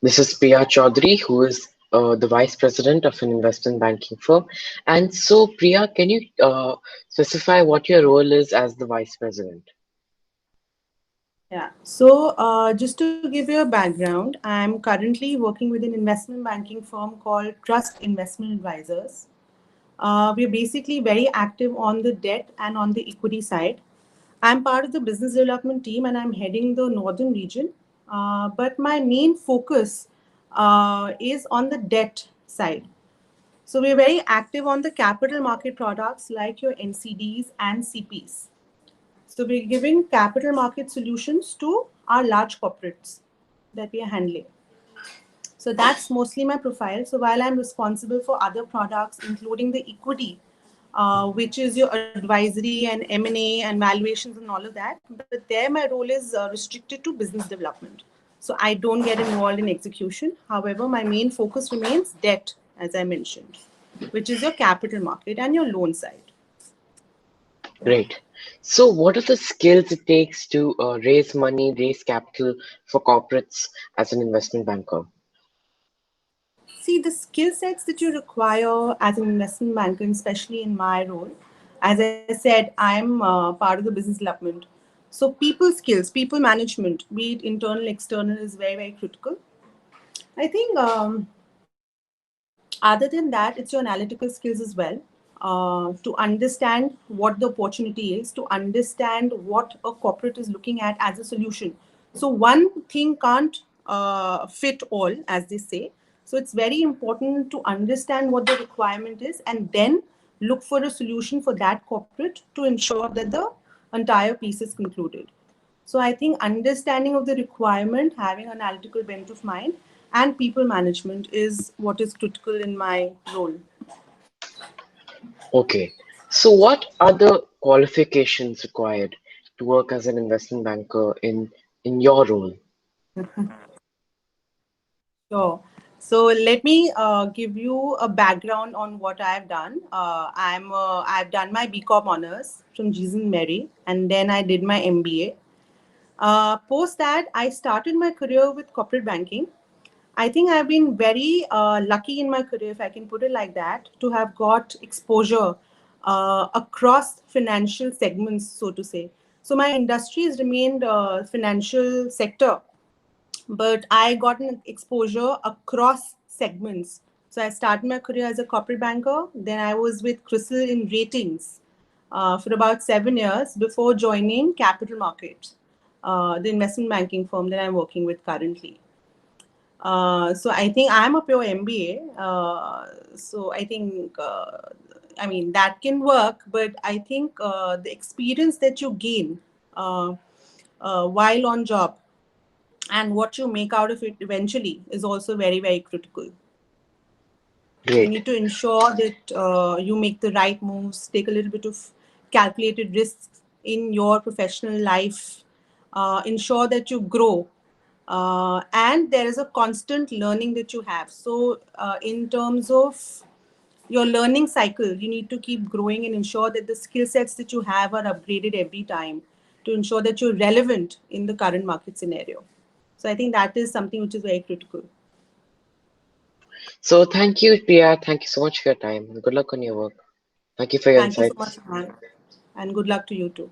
This is Priya Chaudhary, who is the Vice President of an investment banking firm. And so, Priya, can you specify what your role is as the Vice President? Yeah. So, just to give you a background, I'm currently working with an investment banking firm called Trust Investment Advisors. We're basically very active on the debt and on the equity side. I'm part of the business development team and I'm heading the northern region. But my main focus is on the debt side. So we're very active on the capital market products like your NCDs and CPs. So we're giving capital market solutions to our large corporates that we are handling. So that's mostly my profile. So while I'm responsible for other products, including the equity, which is your advisory and M&A and valuations and all of that, but there my role is restricted to business development. So I don't get involved in execution. However, my main focus remains debt, as I mentioned, which is your capital market and your loan side. Great. So, what are the skills it takes to raise money, raise capital for corporates as an investment banker? See, the skill sets that you require as an investment banker, especially in my role, as I said, I'm part of the business development. So, people skills, people management, be it internal, external, is very, very critical. I think other than that, it's your analytical skills as well. To understand what the opportunity is, to understand what a corporate is looking at as a solution. So one thing can't fit all, as they say. So it's very important to understand what the requirement is and then look for a solution for that corporate to ensure that the entire piece is concluded. So I think understanding of the requirement, having analytical bent of mind, and people management is what is critical in my role. Okay. So, what are the qualifications required to work as an investment banker in your role? Sure. So let me give you a background on what I've done. I've done my BCom honors from Jason Mary, and then I did my MBA. Post that, I started my career with corporate banking. I think I've been very lucky in my career, if I can put it like that, to have got exposure across financial segments, so to say. So my industry has remained financial sector, but I got an exposure across segments. So I started my career as a corporate banker. Then I was with Crystal in ratings for about 7 years before joining Capital Markets, the investment banking firm that I'm working with currently. So I think I'm a pure MBA. So I think, I mean, that can work, but I think the experience that you gain while on job and what you make out of it eventually is also very, very critical. So you Great. need to ensure that you make the right moves, take a little bit of calculated risks in your professional life, ensure that you grow, and there is a constant learning that you have. So in terms of your learning cycle, you need to keep growing and ensure that the skill sets that you have are upgraded every time to ensure that you're relevant in the current market scenario. So I think that is something which is very critical. So, thank you, Priya. Thank you so much for your time. Good luck on your work. Thank you for your Thank you so much, insights. Aman, and good luck to you too.